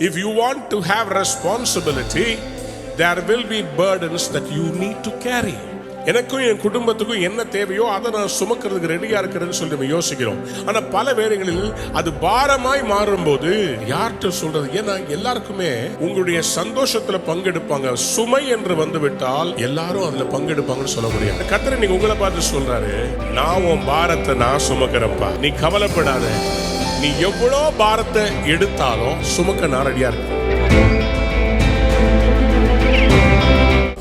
If you want to have responsibility, there will be burdens that you need to carry. எனக்கும் என் குடும்பத்துக்கும் என்ன தேவையோ அதை நான் சுமக்கிறதுக்கு ரெடியா இருக்கிறேன்னு சொல்லி நம்ம யோசிக்கிறோம். ஆனா பல வேளைகளில் அது பாரமாய் மாறும்போது யார்கிட்ட சொல்றது? ஏன்னா எல்லாருக்குமே உங்களுடைய சந்தோஷத்துல பங்கெடுப்பாங்க. சுமை என்று வந்து விட்டால் எல்லாரும் அதுல பங்கெடுப்பாங்கன்னு சொல்ல முடியாது. கர்த்தர் நீங்க உங்களை பார்த்து சொல்றாரு, நான் உன் பாரத்தை நான் சுமக்கிறேன்ப்பா, நீ கவலைப்படாத. நீ எவ்வளோ பாரத்தை எடுத்தாலும் சுமக்க நான் ரெடியா இருக்கேன்.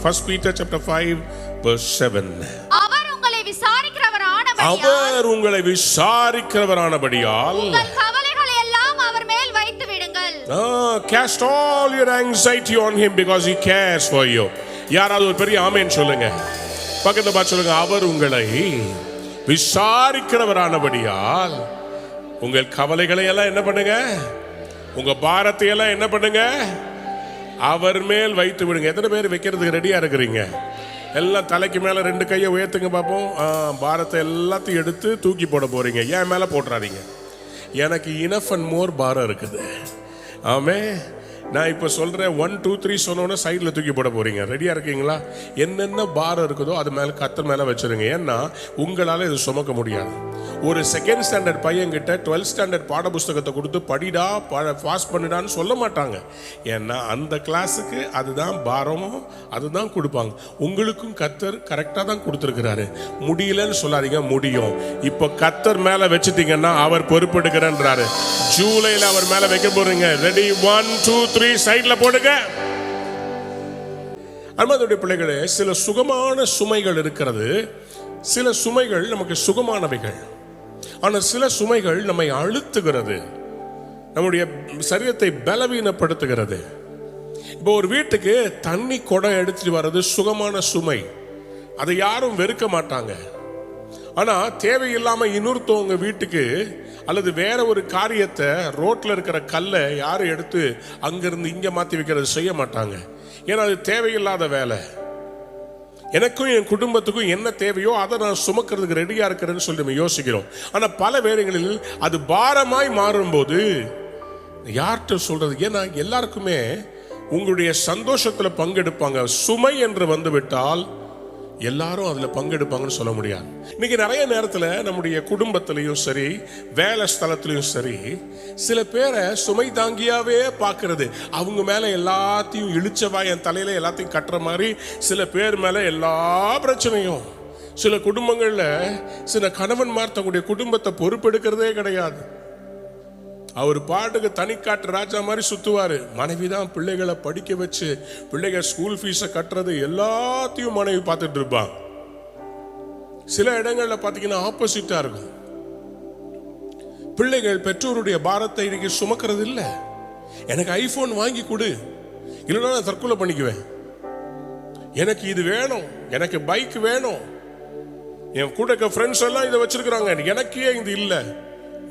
1 Peter chapter 5 verse 7. அவர் உங்களை விசாரிக்கிறவரானபடியால் உங்கள் கவலைகளை எல்லாம் அவர் மேல் வைத்து விடுங்கள். Cast all your anxiety on him because he cares for you. யாராவது ஒரு பெரிய ஆமென் சொல்லுங்க. பக்கத்துல பார்த்து சொல்லுங்க, அவர் உங்களை விசாரிக்கிறவரானபடியால் உங்கள் கவலைகளை எல்லாம் என்ன பண்ணுங்க, உங்க பாரத்தை எல்லாம் என்ன பண்ணுங்க, அவர் மேல் வைத்து விடுங்க. எத்தனை பேர் வைக்கிறதுக்கு ரெடியா இருக்கிறீங்க? எல்லாம் தலைக்கு மேல 2 கையை உயர்த்துங்க பார்ப்போம். பாரத்தை எல்லாத்தையும் எடுத்து தூக்கி போட போறீங்க. ஏன் மேல போட்டுறாதீங்க. எனக்கு இனஃப் அண்ட் மோர் பாரம் இருக்குது. ஆமே, நான் இப்போ சொல்கிறேன் 1 2 3 சொன்னோன்னே சைடில் தூக்கி போட போகிறீங்க. ரெடியாக இருக்கீங்களா? என்னென்ன பாரம் இருக்குதோ அது மேலே கர்த்தர் மேலே வச்சுருங்க. ஏன்னா உங்களால் இது சுமக்க முடியாது. ஒரு 2nd ஸ்டாண்டர்ட் பையன்கிட்ட 12th ஸ்டாண்டர்ட் பாட புஸ்தகத்தை கொடுத்து படிடா பாஸ் பண்ணிடான்னு சொல்ல மாட்டாங்க. ஏன்னா அந்த கிளாஸுக்கு அதுதான் பாரமும் அதுதான் கொடுப்பாங்க. உங்களுக்கும் கர்த்தர் கரெக்டாக தான் கொடுத்துருக்கிறாரு. முடியலன்னு சொல்லாதீங்க, முடியும். இப்போ கர்த்தர் மேலே வச்சுட்டீங்கன்னா அவர் பொறுப்பெடுக்கிறேன்றாரு. ஜூலையில் அவர் மேலே வைக்க போறீங்க. ரெடி? 1 2 3 சைட்ல போடுங்க. அன்பார்ந்த பிள்ளைகளே, சில சுகமான சுமைகள் இருக்கிறது. சில சுமைகள் நமக்கு சுகமானவைகள். ஆனால் சில சுமைகள் நம்மை அழுத்துகிறது, நம்முடைய சரீரத்தை பலவீனப்படுத்துகிறது. இப்போ ஒரு வீட்டுக்கு தண்ணி குடம் எடுத்துட்டு வர்றது சுகமான சுமை. அதை யாரும் வெறுக்க மாட்டாங்க. ஆனா தேவையில்லாம இன்னொருத்தவங்க வீட்டுக்கு அல்லது வேற ஒரு காரியத்தை, ரோட்ல இருக்கிற கல்லை யாரும் எடுத்து அங்கிருந்து இங்க மாத்தி வைக்கிறது செய்ய மாட்டாங்க. ஏன்னா அது தேவையில்லாத வேலை. எனக்கும் என் குடும்பத்துக்கும் என்ன தேவையோ அதை நான் சுமக்கிறதுக்கு ரெடியா இருக்கிறேன்னு சொல்லி நம்ம யோசிக்கிறோம். ஆனா பல வேளைகளில் அது பாரமாய் மாறும்போது யார்கிட்ட சொல்றது? ஏன்னா எல்லாருக்குமே உங்களுடைய சந்தோஷத்துல பங்கெடுப்பாங்க. சுமை என்று வந்து விட்டால் எல்லாரும் அதுல பங்கெடுப்பாங்கன்னு சொல்ல முடியாது. இன்னைக்கு நிறைய நேரத்துல நம்முடைய குடும்பத்திலையும் சரி, வேலை ஸ்தலத்திலையும் சரி, சில பேரை சுமை தாங்கியாவே பார்க்கறது. அவங்க மேல எல்லாத்தையும் இழிச்சவா என் தலையில எல்லாத்தையும் கட்டுற மாதிரி சில பேர் மேல எல்லா பிரச்சனையும். சில குடும்பங்கள்ல சில கணவன்மார் தங்களுடைய குடும்பத்தை பொறுப்பெடுக்கிறதே கிடையாது. அவர் பாட்டுக்கு தனிக்காட்டு ராஜா மாதிரி சுத்துவாரு. மனைவிதான் பிள்ளைகளை படிக்க வச்சு பிள்ளைகள் ஸ்கூல் ஃபீஸை கட்டுறது எல்லாத்தையும் மனைவி பார்த்துட்டு இருப்பான். சில இடங்கள்ல பாத்தீங்கன்னா ஆப்போசிட்டா இருக்கும். பிள்ளைகள் பெற்றோருடைய பாரத்தை இன்னைக்கு சுமக்கிறது இல்லை. எனக்கு ஐபோன் வாங்கி கொடு, இல்லைன்னா நான் தற்கொலை பண்ணிக்குவேன். எனக்கு இது வேணும், எனக்கு பைக் வேணும். என் கூட இருக்க ஃப்ரெண்ட்ஸ் எல்லாம் இதை வச்சிருக்கிறாங்க, எனக்கே இது இல்லை.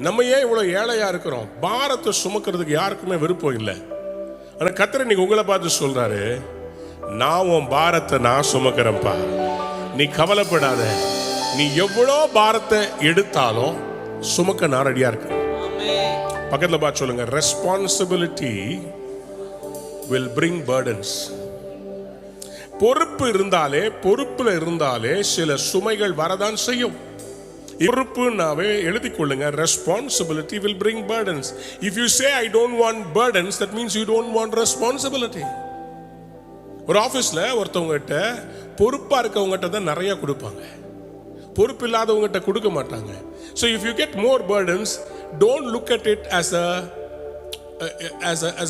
நம்ம ஏன் இவ்வளவு ஏழையா இருக்கிறோம்? பாரத்தை சுமக்கிறதுக்கு யாருக்குமே விருப்பம் இல்லை. ஆனா கர்த்தர் இன்னைக்கு உங்களை பார்த்து சொல்றாரு, நான் உன் பாரத்தை நான் சுமக்கிறேன்ப்பா, நீ கவலைப்படாத. நீ எவ்வளோ பாரத்தை எடுத்தாலும் சுமக்க நான் ரெடியா இருக்கேன். பக்கத்துல பார்த்து சொல்லுங்க, ரெஸ்பான்சிபிலிட்டி will bring burdens. பொறுப்பு இருந்தாலே, பொறுப்புல இருந்தாலே சில சுமைகள் வரதான் செய்யும். பொறுப்புனாவே எழுதிக் கொள்ளுங்க, responsibility will bring burdens. If you say I don't want burdens, that means you don't want responsibility. ஒரு ஆபீஸ்ல ஒருத்தவங்ககிட்ட பொறுப்பா இருக்கவங்ககிட்ட தான் நிறைய கொடுப்பாங்க, பொறுப்பு இல்லாதவங்ககிட்ட கொடுக்க மாட்டாங்க. So if you get more burdens, don't look at it as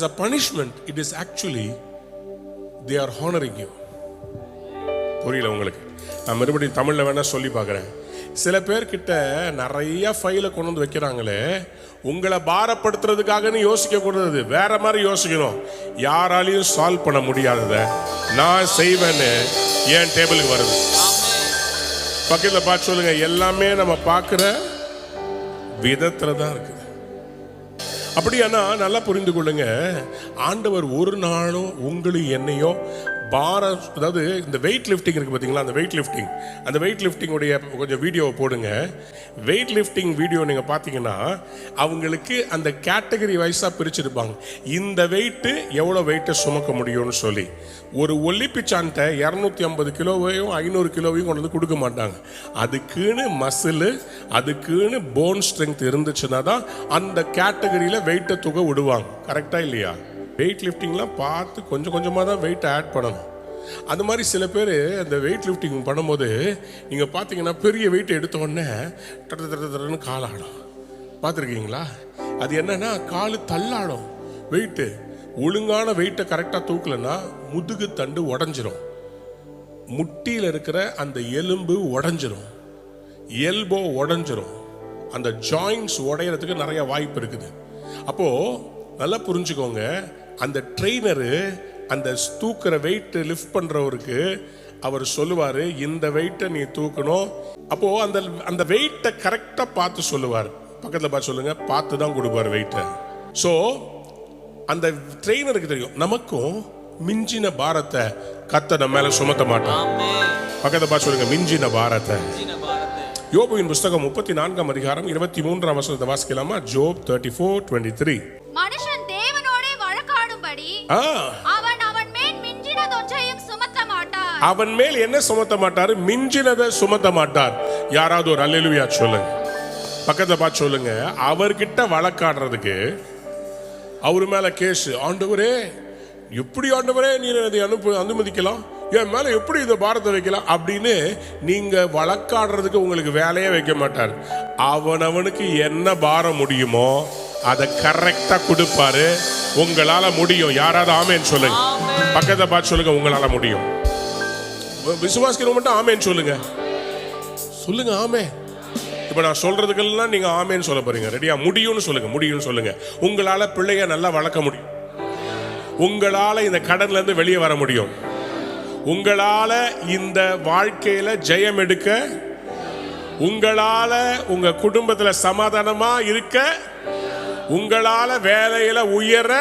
a punishment. It is actually they are honoring you. புரியல உங்களுக்கு? நான் மறுபடியும் தமிழ்ல வேணா சொல்லி பார்க்கிறேன். சில பேர்கிட்ட நிறைய ஃபைலை கொண்டு வந்து வைக்கிறாங்களே, உங்களை பாரப்படுத்துறதுக்காக யோசிக்க கூடாது, வேற மாதிரி யோசிக்கணும். யாராலையும் சால்வ் பண்ண முடியாதத நான் செய்வேன்னு என் டேபிளுக்கு வருது. பக்கத்தில் பார்த்து சொல்லுங்க, எல்லாமே நம்ம பார்க்குற விதத்துல தான் இருக்குது. அப்படியானா நல்லா புரிந்து கொள்ளுங்க, ஆண்டவர் ஒரு நாளும் உங்களையும் என்னையும் பாரம், அதாவது இந்த வெயிட் லிஃப்டிங் இருக்கு பார்த்தீங்களா, அந்த வெயிட் லிஃப்டிங் உடைய கொஞ்சம் வீடியோவை போடுங்க. வெயிட் லிஃப்டிங் வீடியோ நீங்கள் பார்த்தீங்கன்னா அவங்களுக்கு அந்த கேட்டகரி வைஸாக பிரிச்சிருப்பாங்க. இந்த வெயிட்டு எவ்வளோ வெயிட்டை சுமக்க முடியும்னு சொல்லி. ஒரு ஒலிம்பிச்சான்ட்ட 250 கிலோவையும் 500 கிலோவையும் கொண்டு வந்து கொடுக்க மாட்டாங்க. அதுக்குன்னு மசில், அதுக்குன்னு போன் ஸ்ட்ரென்த் இருந்துச்சுன்னா தான் அந்த கேட்டகரியில் வெயிட்டை தூக்க விடுவாங்க. கரெக்டாக இல்லையா? வெயிட் லிஃப்டிங்லாம் பார்த்து கொஞ்சம் கொஞ்சமாக தான் வெயிட் ஆட் பண்ணணும். அந்த மாதிரி சில பேர் அந்த வெயிட் லிஃப்டிங் பண்ணும்போது நீங்கள் பார்த்தீங்கன்னா பெரிய வெயிட் எடுத்த உடனே தடன்னு கால் ஆடும். பார்த்துருக்கீங்களா? அது என்னன்னா கால் தள்ளாடும். வெயிட்டு ஒழுங்கான வெயிட்டை கரெக்டாக தூக்கலைன்னா முதுகு தண்டு உடஞ்சிரும், முட்டியில் இருக்கிற அந்த எலும்பு உடஞ்சிரும், எல்போ உடஞ்சிரும், அந்த ஜாயின்ஸ் உடையறதுக்கு நிறைய வாய்ப்பு இருக்குது. அப்போது நல்லா புரிஞ்சுக்கோங்க, அந்த ட்ரெயினரு அந்த தூக்குற வெயிட் லிஃப்ட் பண்றவருக்கு அவர் சொல்லுவார், இந்த வெயிட்டை நீ தூக்கணும். அப்போ அந்த வெயிட்டை கரெக்டா பார்த்து சொல்லுவார். பக்கத்துல பார்த்து சொல்லுங்க, பார்த்து தான் கொடுப்பார் வெயிட்டை. ஸோ அந்த ட்ரெயினருக்கு தெரியும் நமக்கும் மிஞ்சின பாரத்தை கர்த்தர் நம்ம மேல சுமத்த மாட்டான். பக்கத்துல பார்த்து சொல்லுங்க, மிஞ்சின பாரத்தை. யோபுவின் புஸ்தகம் 34 அதிகாரம் 23 வசனத்தை வாசிக்கலாமா? ஜோப் 34:23. மனுஷன் தேவனோடே வழக்காடும்படி அவன் மேல் மிஞ்சினதொன்றையும் சுமத்த மாட்டார். அவன் மேல் என்ன சுமத்த மாட்டார்? மிஞ்சினதை சுமத்த மாட்டார். யாராவது ஒரு அல்லேலூயா சொல்லுங்க. பக்கத்துல பார்த்து சொல்லுங்க, அவர்கிட்ட வழக்காடுறதுக்கு, அவர் மேல கேஸ், ஆண்டவரே எப்படி ஆண்டவரே நீ அதை அனுமதிக்கலாம், என் மேல எப்படி இந்த பாரத்தை வைக்கலாம் அப்படின்னு நீங்க வழக்காடுறதுக்கு உங்களுக்கு வேலையே வைக்க மாட்டார். அவனவனுக்கு என்ன பாரம் முடியுமோ அதை கரெக்டா கொடுப்பாரு. உங்களால முடியும். யாராவது ஆமேன்னு சொல்லுங்க. பக்கத்தை பார்த்து சொல்லுங்க, உங்களால முடியும். விசுவாசிக்கிறவங்க மட்டும் ஆமேன்னு சொல்லுங்க. சொல்லுங்க ஆமே. இப்ப நான் சொல்றதுக்கெல்லாம் நீங்க ஆமேன்னு சொல்ல போறீங்க. ரெடியா? முடியும்னு சொல்லுங்க, முடியும்னு சொல்லுங்க. உங்களால பிள்ளைய நல்லா வளர்க்க முடியும். உங்களால இந்த கடன்ல இருந்து வெளியே வர முடியும். உங்களால இந்த வாழ்க்கையில ஜெயம் எடுக்க, உங்களால உங்க குடும்பத்துல சமாதானமா இருக்க, உங்களால வேலையில உயர,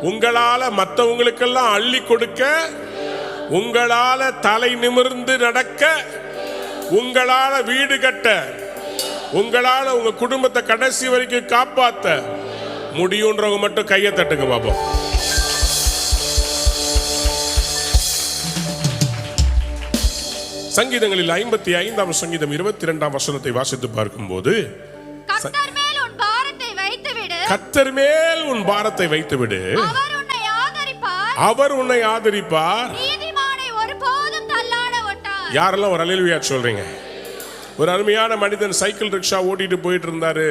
உங்களால மற்றவங்களுக்கெல்லாம் அள்ளி கொடுக்க, உங்களால தலை நிமிர்ந்து நடக்க, உங்களால வீடு கட்ட, உங்களால உங்க குடும்பத்தை கடைசி வரைக்கும் காப்பாத்த முடியும்ன்றவங்க மட்டும் கையை தட்டுங்க பாப்போம். சங்கீதங்களில் 55 சங்கீதம் 22 வசனத்தை வாசித்து பார்க்கும்போது, கர்த்தர் மேல் உன் பாரத்தை வைத்துவிடு, கர்த்தர் மேல் உன் பாரத்தை வைத்துவிடு, அவர் உன்னை ஆதரிப்பார், நீதிமானை ஒருபோதும் தள்ளாட விட்டார். யாரெல்லாம் ஒரு அல்லேலூயா சொல்றீங்க? ஒரு அருமையான மனிதன் சைக்கிள் ரிக்ஷா ஓட்டிட்டு போயிட்டு இருந்தாரு.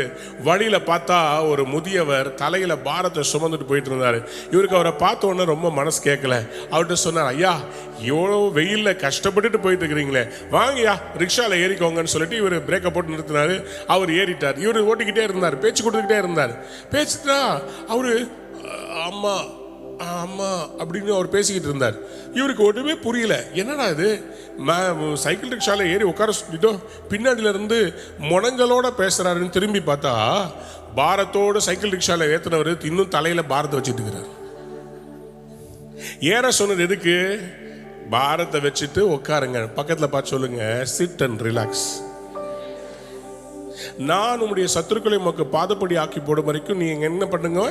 வழியில பார்த்தா ஒரு முதியவர் தலையில பாரத்தை சுமந்துட்டு போயிட்டு இருந்தாரு. இவருக்கு அவரை பார்த்த உடனே ரொம்ப மனசு கேட்கல. அவர்கிட்ட சொன்னார், ஐயா எவ்வளோ வெயில்ல கஷ்டப்பட்டுட்டு போயிட்டு இருக்கிறீங்களே, வாங்கயா ரிக்ஷால ஏறிக்கோங்கன்னு சொல்லிட்டு இவர் பிரேக்கை போட்டு நிறுத்தினாரு. அவர் ஏறிட்டார். இவர் ஓட்டிக்கிட்டே இருந்தார், பேச்சு கொடுத்துக்கிட்டே இருந்தார். பேச்சுட்டா அவரு அம்மா அம்மா அப்படின்னு அவர் பேசிக்கிட்டு இருந்தார். இவருக்கு ஒன்றுமே புரியல. என்னடா இது, சைக்கிள் ரிக்ஷால ஏறி உட்கார இதோ பின்னாடியில இருந்து முனங்களோட பேசுறாருன்னு திரும்பி பார்த்தா பாரத்தோடு சைக்கிள் ரிக்ஷால ஏத்தினவர் இன்னும் தலையில பாரத்தை வச்சுட்டு இருக்கிறார். ஏற சொன்னது எதுக்கு? பாரத்தை வச்சுட்டு உட்காருங்க. பக்கத்துல பார்த்து சொல்லுங்க, சிட் அண்ட் ரிலாக்ஸ். நான் உங்களுடைய சத்துருக்களை உமக்கு பாதப்படி ஆக்கி போடும் வரைக்கும் நீங்க என்ன பண்ணுங்க?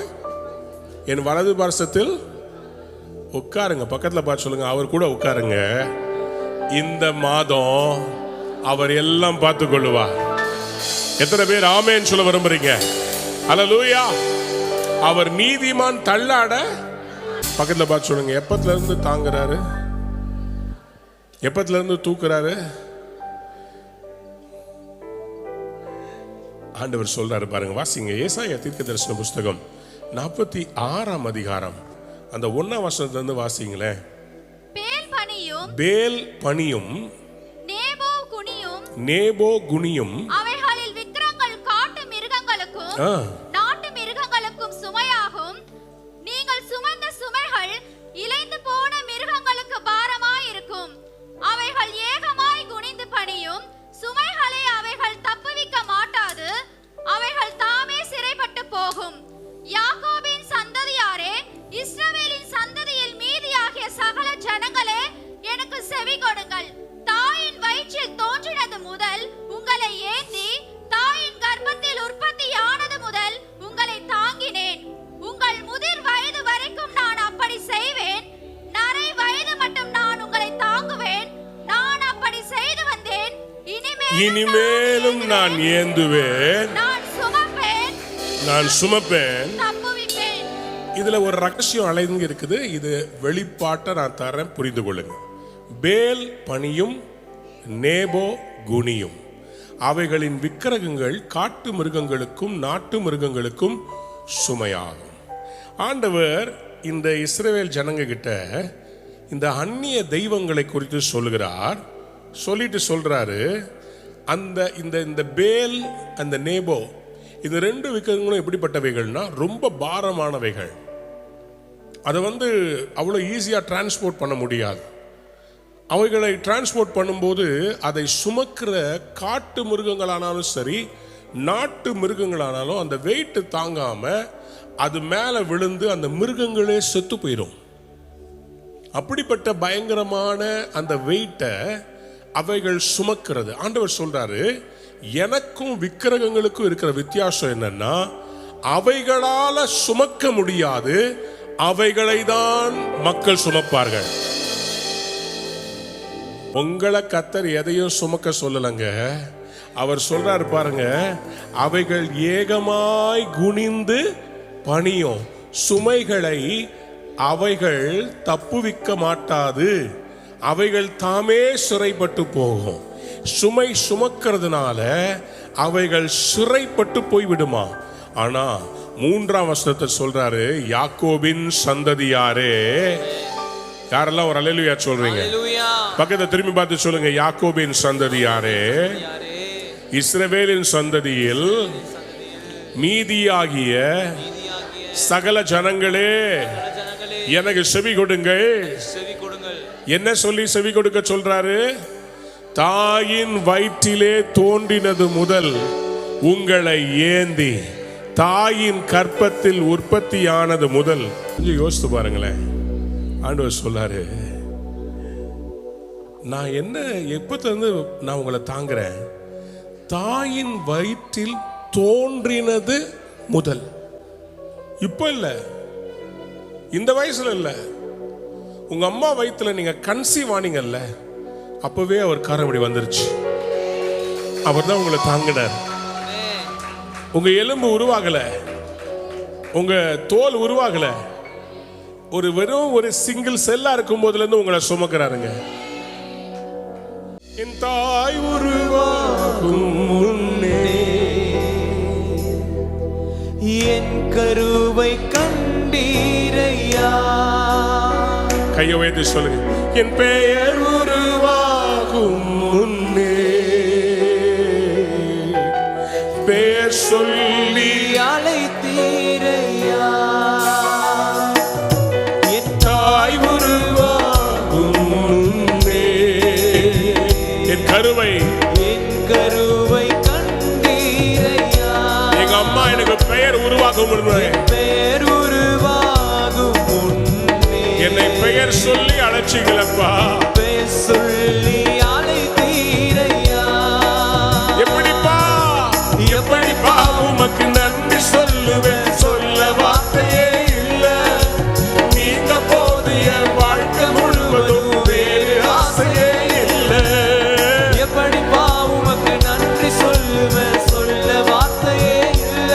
என் வலது பார்சத்தில் உட்காருங்க. பக்கத்தில் பார்த்து சொல்லுங்க, அவர் கூட உட்காருங்க. இந்த மாதம் அவர் எல்லாம் பார்த்து கொள்ளுவார். எத்தனை பேர் ஆமேன்னு சொல்ல விரும்புறீங்க? அல்லேலூயா. அவர் நீதிமான் தள்ளாட. பக்கத்தில் பார்த்து சொல்லுங்க, எப்பத்துல இருந்து தாங்குறாரு, எப்பத்துல இருந்து தூக்குறாரு? ஆண்டவர் சொல்றாரு பாருங்க, வாசிங்க. ஏசாயா தீர்க்கதரிசன புஸ்தகம் 46 அதிகாரம் அந்த 1 வசனத்துல இருந்து வாசிங்களேன். பேல் பனியும் நேபோ குனியும் அவைகளில் விக்கிரங்கள் காட்டு மிருகங்களுக்கும் நாட்டு மிருகங்களுக்கும் சுமையாகும். நீங்கள் சுமந்த சுமைகள் இளைந்து போன மிருகங்களுக்கு பாரமாயிருக்கும். அவைகள் ஏகமாய் குனிந்து பணியும். சுமைகளை அவைகள் தப்புவிக்க மாட்டாது. அவைகள் தாமே சிறைப்பட்டு போகும். யாக்கோபின் சந்ததியாரே, இஸ்ரவேலின் சந்ததியில் மீதியாகிய சகல இனிமேலும் நான் ஏந்துவேன், நான் சுமப்பேன். இதுல ஒரு ரகசியம் அலைந்து இருக்குது. இது வெளிப்பாட்டை நான் தரேன், புரிந்து கொள்ளுங்க. பேல் பணியும் நேபோ குனியும் அவைகளின் விக்கிரகங்கள் காட்டு மிருகங்களுக்கும் நாட்டு மிருகங்களுக்கும் சுமையாகும். ஆண்டவர் இந்த இஸ்ரவேல் ஜனங்க கிட்ட இந்த அந்நிய தெய்வங்களை குறித்து சொல்லுகிறார். சொல்லிட்டு சொல்றாரு, அந்த இந்த பேல் அந்த நேபோ இந்த ரெண்டு விக்கிரகங்களும் எப்படிப்பட்டவைகள்னா ரொம்ப பாரமானவைகள். அதை அவ்வளோ ஈஸியாக டிரான்ஸ்போர்ட் பண்ண முடியாது. அவைகளை டிரான்ஸ்போர்ட் பண்ணும்போது அதை சுமக்கிற காட்டு மிருகங்களானாலும் சரி நாட்டு மிருகங்களானாலும் அந்த வெயிட் தாங்காம அது மேலே விழுந்து அந்த மிருகங்களே செத்து போயிடும். அப்படிப்பட்ட பயங்கரமான அந்த வெயிட்டை அவைகள் சுமக்கிறது. ஆண்டவர் சொல்றாரு, எனக்கும் விக்கிரகங்களுக்கும் இருக்கிற வித்தியாசம் என்னன்னா, அவைகளால சுமக்க முடியாது, அவைகளை தான் மக்கள் சுமப்பார்கள். உங்களை கர்த்தர் எதையும் சுமக்க சொல்லலங்க. அவர் சொல்றாரு பாருங்க, அவைகள் ஏகமாய் குனிந்து பணியும் சுமைகளை அவைகள் தப்புவிக்க மாட்டாது, அவைகள் தாமே சிறைப்பட்டு போகும். சுமை சுமக்கிறதுனால அவைகள் சிறைப்பட்டு போய்விடுமா. ஆனா 3ஆம் வசனத்தை சொல்றாரு, யாக்கோபின் சந்ததியாரே. யாரெல்லாம் ஒரு அல்லேலூயா சொல்றீங்க? பக்கத்தை திரும்பி பார்த்து சொல்லுங்க, யாக்கோபின் சந்ததியாரே, இஸ்ரவேலின் சந்ததியில் மீதியாகிய சகல ஜனங்களே எனக்கு செவி கொடுங்கள். என்ன சொல்லி செவி கொடுக்க சொல்றாரு? தாயின் வயிற்றிலே தோன்றினது முதல் உங்களை ஏந்தி தாயின் கற்பத்தில் உற்பத்தியானது முதல். கொஞ்சம் யோசித்து பாருங்களேன். ஆண்டவர் சொல்லாரு, நான் என்ன எப்பத்திலிருந்து நான் உங்களை தாங்குறேன்? தாயின் வயிற்றில் தோன்றினது முதல். இப்ப இல்ல, இந்த வயசுல இல்ல, உங்க அம்மா வயிற்றுல நீங்க கன்சீவ் ஆனீங்கல்ல, அப்பவே அவர் காரமடி வந்துருச்சு. அவர் தான் உங்களை தாங்கினார். உங்க எலும்பு உருவாகல, உங்க தோல் உருவாகல, வெறும் ஒரு சிங்கிள் செல்லா இருக்கும் போதுல இருந்து உங்களை சுமக்கிறாருங்க. என் தாய் உருவாகும் முன்னே என் கருவை கண்டீரையா. கையை உயர்த்தி சொல்லுங்க, என் பெயர் உருவாகும் முன்னே பெயர் சொல்லி அழைத்தீரையா. என் தாய் உருவாகும் முன்னே என் கருவை கண்டீரையா. எங்க அம்மா எனக்கு பெயர் உருவாகும் முன்னே என்னை பெயர் சொல்லி அழைச்சிங்களப்பா. பெயர் சொல்லி அழைத்தீரையா. எப்படிப்பா உமக்கு நன்றி சொல்லுவேன், சொல்ல வார்த்தையே இல்ல. நீங்க போதிய வாழ்க்கை முழுவதும் வேறு ஆசையே இல்ல. எப்படிப்பா உமக்கு நன்றி சொல்லுவேன், சொல்ல வார்த்தையே இல்ல.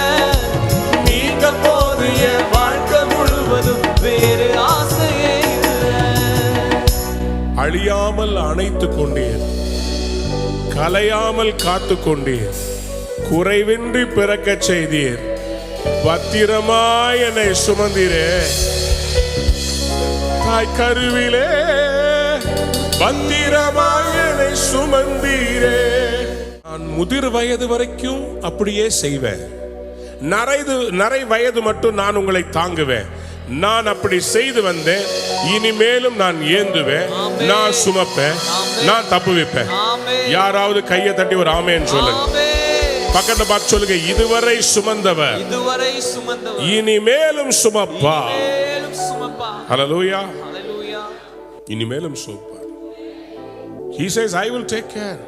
நீங்க போதிய வாழ்க்கை முழுவதும் வேறு ஆசையே இல்ல. அழியாமல் அணைத்துக் கொண்டீர், கலையாமல் காத்து கொண்டீர், குறைவின்றி பிறக்க செய்தீர், பத்திரமாய் என்னை சுமந்தீரே. தாய் கருவிலே பத்திரமாய் என்னை சுமந்தீரே. நான் முதிர் வயது வரைக்கும் அப்படியே செய்வேன். நரை வயது மட்டும் நான் உங்களை தாங்குவேன். நான் அப்படி செய்து வந்தேன். இனிமேலும் நான் ஏந்துவேன், நான் சுமப்பேன், நான் தப்புவிப்பேன். யாராவது கையை தட்டி ஒரு ஆமேன்னு சொல்லுங்க. பக்கத்தை பார்த்து சொல்லுங்க, இதுவரை சுமந்தவர் இனிமேலும் சுமப்பா. ஹல்லேலூயா. இனிமேலும் சுமப்பார். He says, I will take care.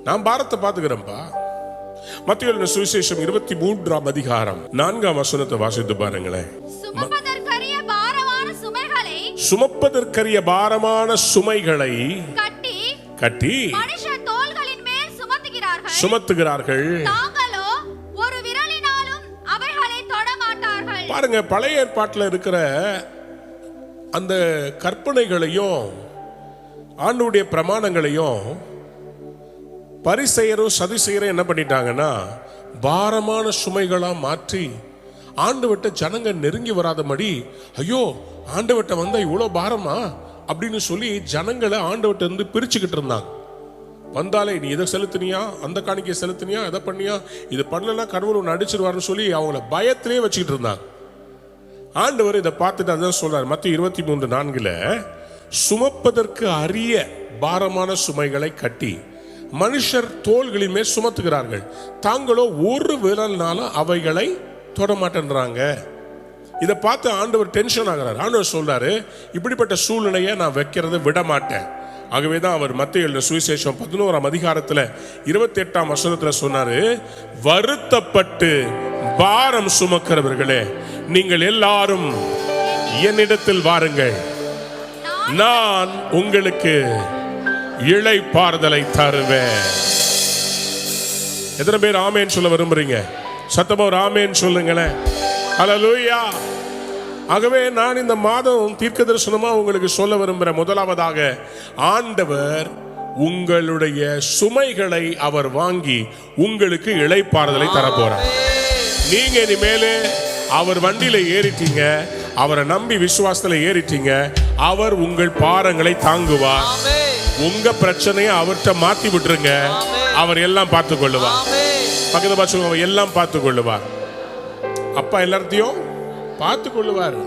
நான் பாரத்தை பார்த்துக்கிறேன்ப்பா. மத்தேயு சுவிசேஷம் 23ஆம் அதிகாரம் 4ஆம் வசனத்தை வாசித்து பாருங்களேன். சுமப்பதற்கரிய பாரமான சுமைகளை கட்டி மனுஷ தோள்களின் சுமத்துகிறார்கள். தாங்களோ ஒரு விரலினாலும் அவைகளை தொட மாட்டார்கள். பாருங்க, பழைய ஏற்பாட்டில் இருக்கிற அந்த கற்பனைகளையும் ஆண்டவருடைய பிரமாணங்களையும் பரிசேயரும் சதுசேயரும் என்ன பண்ணிட்டாங்கன்னா பாரமான சுமைகளா மாற்றி ஆண்டவர்ட்ட ஜனங்க நெருங்கி வராதபடி, ஐயோ ஆண்டவர்ட்ட வந்தா இவ்வளோ பாரமா அப்படின்னு சொல்லி ஜனங்களை ஆண்டவர்ட்ட இருந்து பிரிச்சுக்கிட்டு இருந்தாங்க. வந்தாலே நீ இதை செலுத்தினியா, அந்த காணிக்கை செலுத்தினியா, எதை பண்ணியா, இது பண்ணலன்னா கடவுள் ஒன்று அடிச்சிருவாருன்னு சொல்லி அவங்கள பயத்திலே வச்சுக்கிட்டு இருந்தாங்க. ஆண்டவர் இதை பார்த்துட்டு அதான் சொல்றாரு மத்திய 23:4, சுமப்பதற்கு அரிய பாரமான சுமைகளை கட்டி மனுஷர் தோள்களின் மேல் சுமத்துகிறார்கள், தாங்களோ ஒரு விரல்னாலும் அவைகளை தொடமாட்டேன்றாங்க. இதை பார்த்து ஆண்டவர் டென்ஷன் ஆகிறார். ஆண்டவர் சொல்றாரு, இப்படிப்பட்ட சூழ்நிலையை நான் வைக்கிறத விட மாட்டேன். ஆகவேதான் அவர் மத்தேயு சுவிசேஷம் 11ஆம் அதிகாரத்தில் 28ஆம் வசனத்தில் சொன்னாரு, வருத்தப்பட்டு பாரம் சுமக்கிறவர்களே நீங்கள் எல்லாரும் என்னிடத்தில் வாருங்கள், நான் உங்களுக்கு இளைப்பாறுதலை தருவேன். எத்தனை பேர் ஆமேன் சொல்ல விரும்புறீங்க? சத்தமா ஒரு ஆமேன் சொல்லுங்களேன். ஹல்லேலூயா. ஆகவே நான் இந்த மாதம் தீர்க்க தரிசனமா உங்களுக்கு சொல்ல விரும்புகிறேன். முதலாவதாக, ஆண்டவர் உங்களுடைய சுமைகளை அவர் வாங்கி உங்களுக்கு இளைப்பாறுதலை தரப்போறார். நீங்க இனிமேலே அவர் வண்டியில ஏறிட்டீங்க, அவரை நம்பி விசுவாசத்துல ஏறிட்டீங்க, அவர் உங்கள் பாரங்களை தாங்குவார். உங்க பிரச்சனையை அவர்கிட்ட மாத்தி விட்டுருங்க, அவர் எல்லாம் பார்த்து கொள்ளுவார். பக்கத்து பாச்சு அவர் எல்லாம் பார்த்து கொள்ளுவார். அப்பா எல்லாத்தையும் பார்த்து கொள்ளுவார்.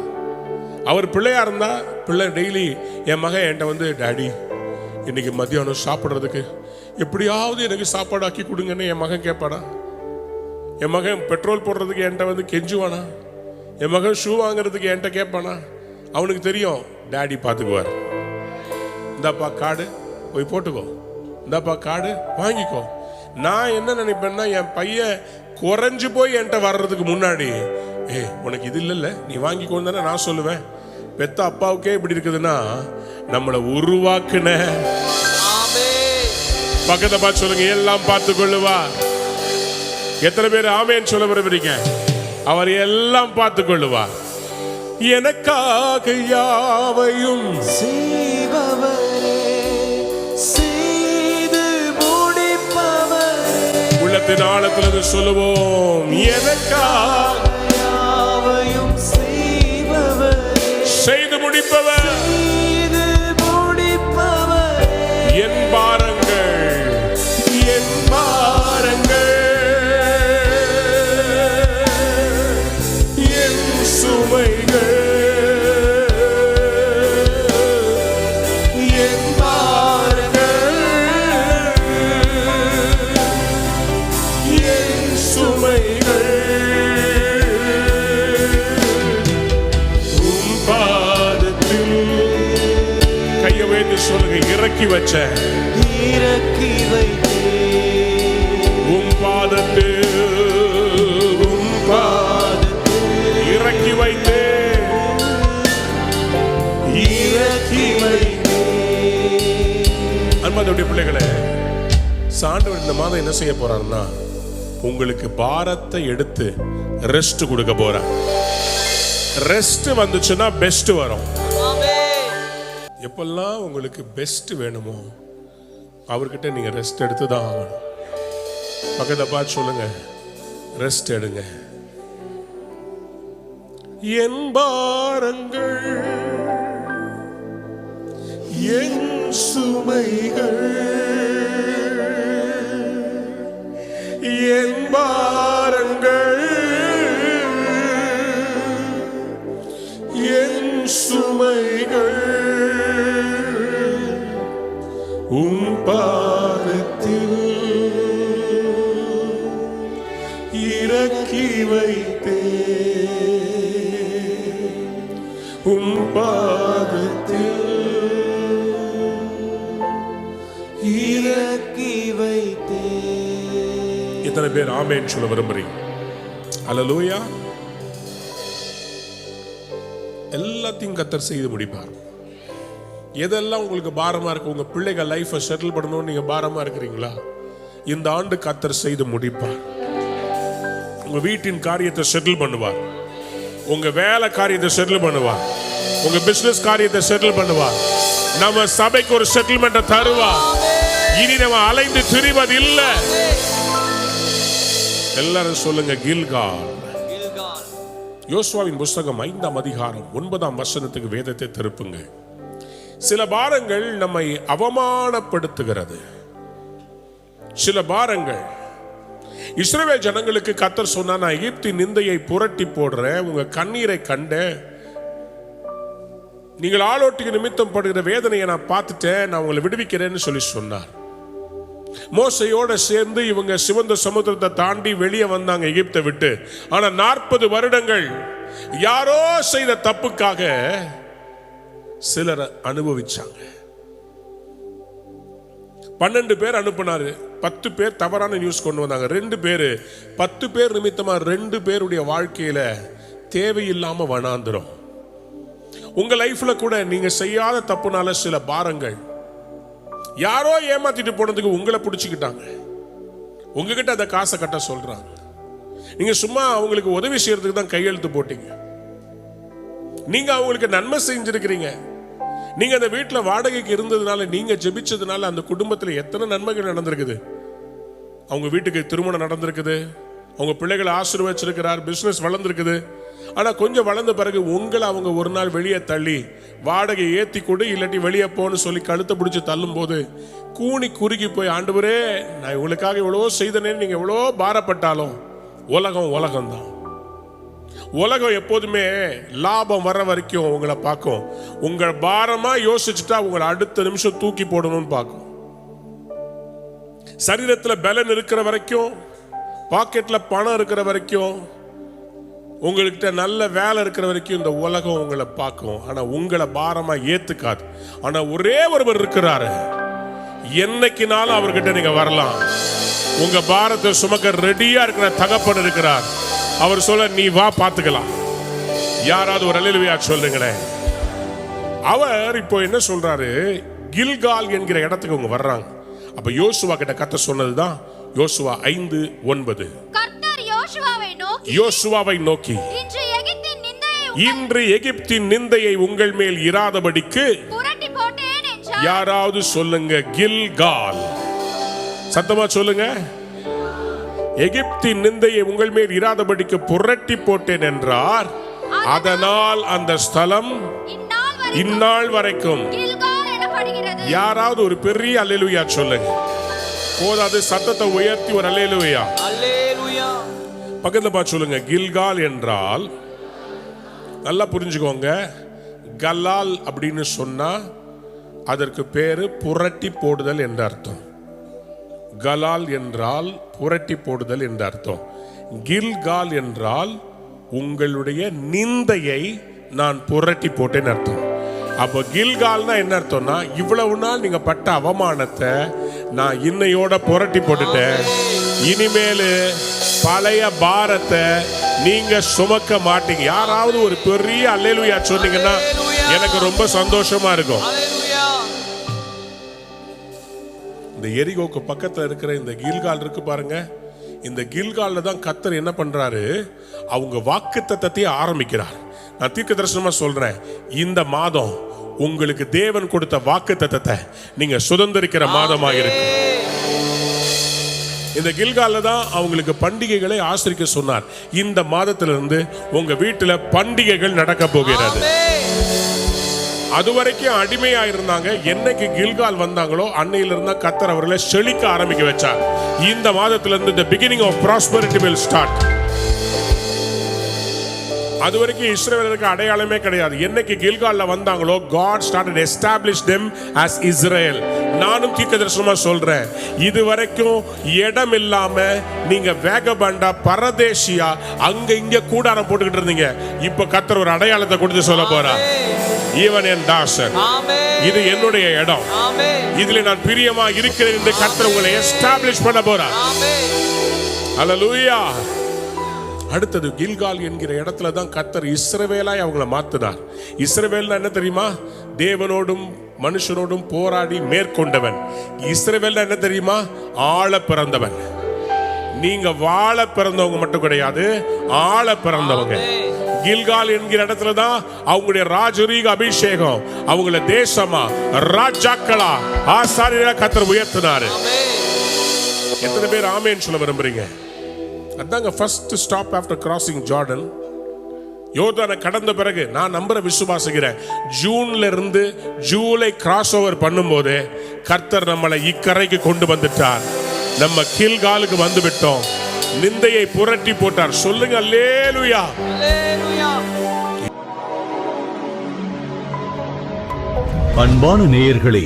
அவர் பிள்ளையா இருந்தா, பிள்ளை டெய்லி என் மகன் என்கிட்ட வந்து, டாடி இன்னைக்கு மத்தியானம் சாப்பிட்றதுக்கு எப்படியாவது எனக்கு சாப்பாடு ஆக்கி கொடுங்கன்னு என் மகன் கேட்பானா? என் மகன் பெட்ரோல் போடுறதுக்கு என்கிட்ட வந்து கெஞ்சுவானா? என் மகன் ஷூ வாங்குறதுக்கு என்கிட்ட கேட்பானா? அவனுக்கு தெரியும் டாடி பார்த்துக்குவார். இந்தாப்பா கார்டு போய் போட்டுக்கோ, இந்தாப்பா கார்டு வாங்கிக்கோ. நான் என்ன நினைப்பேன்னா, என் பையன் குறைஞ்சு போய் என்கிட்ட வர்றதுக்கு முன்னாடி, உனக்கு இது இல்லைல்ல நீ வாங்கிக்கோன்னு தானே நான் சொல்லுவேன். பெத்த அப்பாவுக்கே இப்படி இருக்குதுன்னா நம்மளை உருவாக்குன பக்கத்தை பார்த்து சொல்லுங்க, எல்லாம் பார்த்து கொள்ளுவா. எத்தனை பேர் ஆமேன்னு சொல்ல விரும்புறீங்க? அவர் எல்லாம் பார்த்து கொள்ளுவா. எனக்காக யாவையும் செய்பவரே, செய்து முடிப்பவரே, உள்ளத்தின் ஆழத்திலிருந்து சொல்லுவோம், எனக்காக யாவையும் செய்பவரே, செய்து முடிப்பவர், செய்து முடிப்பவரே, என் பாரங்கள், என் பாரங்கள், என் சுமைகள், என் பாரங்கள், என் சுமைகள், உம் பாதத்தில் கையை வைத்து சொல்லுங்க, இறக்கி வச்ச, இறக்கி வைத்தே, உம் பாதத்தில், உம் பாதத்தில் இறக்கி வைத்தே, இறக்கி வைத்தே. அன்பார்ந்த பிள்ளைகளே, ஆண்டவர் இந்த மாதம் என்ன செய்ய போறாருன்னா, உங்களுக்கு பாரத்தை எடுத்து ரெஸ்ட் கொடுக்க போறார். ரெஸ்ட் வந்துச்சுன்னா பெஸ்ட் வரும். எப்பெல்லாம் உங்களுக்கு பெஸ்ட் வேணுமோ அவர்கிட்ட நீங்க ரெஸ்ட் எடுத்து தான் ஆகணும். பக்கத்தை பார்த்து சொல்லுங்க, ரெஸ்ட் எடுங்க. என் பாரங்கள், என் சுமைகள், என் பாரங்கள், என் சுமைகள், உம் பாதத்தில் இறக்கி வைத்தே, உம் பாதத்தில் இறக்கி வைத்தே. எத்தனை பேர் ஆமேன் சொல்ல விரும்புறீங்க? அல்லேலூயா. எல்லாத்தையும் கர்த்தர் செய்து முடிப்பார். எதெல்லாம் உங்களுக்கு பாரமா இருக்கு, உங்க பிள்ளைகள் லைஃபை செட்டில் பண்ணணும்னு நீங்க பாரமா இருக்கிறீங்களா? இந்த ஆண்டு கர்த்தர் செய்து முடிப்பார். உங்க வீட்டின் காரியத்தை செட்டில் பண்ணுவார். உங்க வேலை காரியத்தை செட்டில் பண்ணுவார். உங்க பிசினஸ் காரியத்தை செட்டில் பண்ணுவார். நம்ம சபைக்கு ஒரு செட்டில்மெண்ட் தருவார். இனி நம்ம அலைந்து திரிவது இல்ல. எல்லாரும் சொல்லுங்க கில்கால். யோசுவாவின் புஸ்தகம் 5ஆம் அதிகாரம் 9ஆம் வசனத்துக்கு வேதத்தை திருப்புங்க. சில பாரங்கள் நம்மை அவமானப்படுத்துகிறது. சில பாரங்கள் இஸ்ரவேல் ஜனங்களுக்கு கர்த்தர் சொன்னா, நான் எகிப்தின் நிந்தையை புரட்டி போடுறேன், உங்க கண்ணீரை கண்ட, நீங்கள் ஆளோட்டிக்கு நிமித்தம் படுகிற வேதனையை நான் பார்த்துட்டேன், நான் உங்களை விடுவிக்கிறேன்னு சொல்லி சொன்னார். மோசையோட சேர்ந்து இவங்க சிவந்த சமுத்திரத்தை தாண்டி வெளியே வந்தாங்க எகிப்தை விட்டு. ஆனா 40 வருடங்கள் யாரோ செய்த தப்புக்காக சிலர் அனுபவிச்சாங்க. 12 பேர் அனுப்பினாரு, 10 பேர் தவறான நியூஸ் கொண்டு வந்தாங்க. 2 பேர் 10 பேர் நிமித்தமா 2 பேருடைய வாழ்க்கையில தேவையில்லாம வனாந்திரம். உங்க லைஃப்ல கூட நீங்க செய்யாத தப்புனால சில பாரங்கள், யாரோ ஏமாத்திட்டு போனதுக்கு உங்களை பிடிச்சிக்கிட்டாங்க, உங்ககிட்ட அந்த காசை கட்ட சொல்றாங்க, நீங்க சும்மா அவங்களுக்கு உதவி செய்யறதுக்கு தான் கையெழுத்து போட்டீங்க, நீங்க அவங்களுக்கு நன்மை செஞ்சிருக்கிறீங்க, நீங்க அந்த வீட்டுல வாடகைக்கு இருந்ததுனால, நீங்க ஜெபிச்சதுனால அந்த குடும்பத்துல எத்தனை நன்மைகள் நடந்திருக்குது. அவங்க வீட்டுக்கு திருமணம் நடந்திருக்குது, அவங்க பிள்ளைகளை ஆசீர்வதிச்சிருக்கிறார், பிசினஸ் வளர்ந்துருக்குது. ஆனா கொஞ்சம் வளர்ந்த பிறகு உங்களை அவங்க ஒரு நாள் வெளியே தள்ளி வாடகை ஏத்தி கொடு, இல்லாட்டி வெளியே போன்னு சொல்லி கழுத்தை பிடிச்சி தள்ளும் போது கூனி குறுகி போய், ஆண்டவரே நான் இவங்களுக்காக எவ்வளவோ செய்தனேன்னு நீங்க எவ்வளோ பாரப்பட்டாலும், உலகம் தான். உலகம் எப்போதுமே லாபம் வர வரைக்கும் உங்களை பார்க்கும். உங்கள் பாரமா யோசிச்சுட்டா உங்களை அடுத்த நிமிஷம் தூக்கி போடணும்னு பார்க்கும். சரீரத்துல பலன் இருக்கிற வரைக்கும், பாக்கெட்ல பணம் இருக்கிற வரைக்கும், உங்கள்கிட்ட நல்ல வேலை இருக்கிற வரைக்கும் இந்த உலகம் உங்களை பார்க்கும். ஆனா உங்களை பாரமா ஏத்துக்காது. ஆனா ஒரே ஒருவர் இருக்கிறாரு, என்னைக்குனாலும் அவர்கிட்ட நீங்க வரலாம். உங்க பாரத்தை சுமக்க ரெடியா இருக்கிற தகப்பன் இருக்கிறார். அவர் சொல்ல, நீ வா பார்த்துக்கலாம். யாராவது ஒரு அல்லேலூயா சொல்லுங்களேன். அவர் இப்போ என்ன சொல்றாரு, கில்கால் என்கிற இடத்துக்கு அவங்க வர்றாங்க. அப்ப யோசுவா கிட்ட கர்த்தர் சொன்னதுதான் யோசுவா 5:9. கர்த்தர் யோசுவாவை நோக்கி, இன்று எகிப்தின் நிந்தையை உங்கள் மேல் இராதபடிக்கு புரட்டி போட்டேன் என்றார். யாராவது சொல்லுங்க கில்கால். சத்தமா சொல்லுங்க. எகிப்தின் நிந்தையை உங்கள் மேல் இராதபடிக்கு புரட்டி போட்டேன் என்றார். அதனால் அந்த ஸ்தலம் இந்நாள் வரைக்கும் கில்கால் எனப்படுகிறது. யாராவது ஒரு பெரிய அல்லேலூயா சொல்லுங்க. போதாது, சத்தத்தை உயர்த்தி ஒரு அல்லேலூயா. அல்லேலூயா. பக்கத்துல பார்த்து சொல்லுங்க. கில்கால் என்றால், நல்லா புரிஞ்சுக்கோங்க, கலால் அப்படின்னு சொன்னா அதற்கு பேரு புரட்டி போடுதல் என்ற அர்த்தம். கலால் என்றால் புரட்டி போடுதல் என்ற அர்த்தம். கில்கால் என்றால் உங்களுடைய நிந்தையை நான் புரட்டி போட்டேன்னு அர்த்தம். அப்போ கில்கால்னா என்ன அர்த்தம்னா, இவ்வளவு நாள் நீங்க பட்ட அவமானத்தை நான் இன்னையோட புரட்டி போட்டுட்டேன். இனிமேல் பழைய பாரத்தை நீங்க சுமக்க மாட்டீங்க. யாராவது ஒரு பெரிய அல்லேலூயா சொன்னீங்கன்னா எனக்கு ரொம்ப சந்தோஷமா இருக்கும். இந்த எரிகோக்கு பக்கத்துல இருக்கிற இந்த கில்கால் இருக்கு பாருங்க, இந்த கில்கால்ல தான் கர்த்தர் என்ன பண்றாரு, அவங்க வாக்குத்தத்தத்தையே ஆரம்பிக்கிறார். நான் தீர்க்க தரிசனமா சொல்றேன், இந்த மாதம் உங்களுக்கு தேவன் கொடுத்த வாக்குத்தத்தத்தை நீங்க சுதந்திரிக்கிற மாதமாக இருக்கு. இந்த கில்கால்ல தான் அவங்களுக்கு பண்டிகைகளை ஆசரிக்க சொன்னார். இந்த மாதத்திலிருந்து உங்க வீட்டுல பண்டிகைகள் நடக்க போகிறது. அதுவரைக்கும் அடிமையா இருந்தாங்க. என்னைக்கு கில்கால் வந்தாங்களோ அன்னையில இருந்தா கர்த்தர் அவர்களை செழிக்க ஆரம்பிக்க வச்சார். இந்த மாதத்திலிருந்து the beginning of prosperity will start. அது வரைக்கும் இஸ்ரவேலருக்கு அடையாளமே கிடையாது. என்னைக்கு கில்கால்ல வந்தாங்களோ God started establish them as Israel. நானும் தீர்க்கதரிசனமா சொல்றேன், இது வரைக்கும் இடம் இல்லாம நீங்க வேகபண்டா பரதேசியா அங்க இங்க கூடாரம் போட்டுக்கிட்டு இருந்தீங்க. இப்ப கர்த்தர் ஒரு அடையாளத்தை கொடுத்து சொல்ல போறார். இவன் என் தாசன், இது என்னுடைய இடம், இதுல நான் பிரியமா இருக்கிறேன் என்று கர்த்தர் உங்களை எஸ்டாப்லிஷ் பண்ண போறார். ஹல்லேலூயா. அடுத்தது கில்கால் என்கிற இடத்துல தான் கர்த்தர் இஸ்ரவேலாய் அவங்கள மாத்தினார். இஸ்ரவேல்னா என்ன தெரியுமா? தேவனோடும் மனுஷனோடும் போராடி மேற்கொண்டவன். இஸ்ரவேல் என்ன தெரியுமா? ஆள பிறந்தவன். நீங்க வாழ பிறந்தவங்க மட்டும் கிடையாது, ஆள பிறந்தவங்க. கில்கால் என்கிற இடத்துல தான் அவங்களுடைய ராஜரீக அபிஷேகம், அவங்கள தேசமா ராஜாக்களா ஆசாரியரா கர்த்தர் உயர்த்தினாரு. எத்தனை பேர் ஆமென் சொல்ல விரும்புறீங்க? அதாங்க first stop after crossing Jordan. யோர்தானை கடந்த பிறகு நான் நம்புற விசுவாசிக்கிறேன், ஜூன்ல இருந்து ஜூலை கிராஸ் ஓவர் பண்ணும்போது கர்த்தர் நம்மளை இக்கரைக்கு கொண்டு வந்துட்டார். நம்ம கில்காலுக்கு வந்து விட்டோம். நிந்தையை புரட்டி போட்டார். சொல்லுங்க அல்லேலூயா. அன்பான நேயர்களே,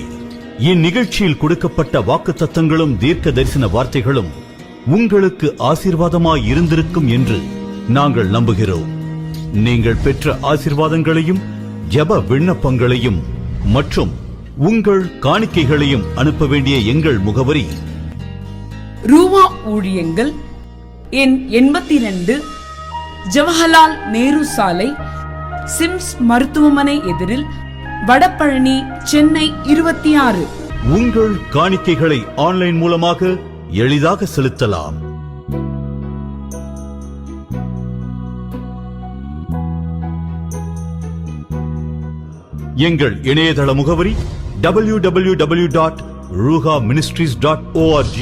இந்நிகழ்ச்சியில் கொடுக்கப்பட்ட வாக்குத்தத்தங்களும் தீர்க்க தரிசன வார்த்தைகளும் உங்களுக்கு ஆசீர்வாதமாய் இருந்திருக்கும் என்று நாங்கள் நம்புகிறோம். நீங்கள் பெற்ற ஆசீர்வாதங்களையும் ஜெப விண்ணப்பங்களையும் மற்றும் உங்கள் காணிக்கைகளையும் அனுப்ப வேண்டிய எங்கள் முகவரி: ரூவா ஊழியங்கள், எண் 82, ஜவஹர்லால் நேரு சாலை, சிம்ஸ் மருத்துவமனை எதிரில், வடபழனி, சென்னை 26. உங்கள் காணிக்கைகளை ஆன்லைன் மூலமாக எளிதாக செலுத்தலாம். எங்கள் இணையதள முகவரி www.ruhaministries.org.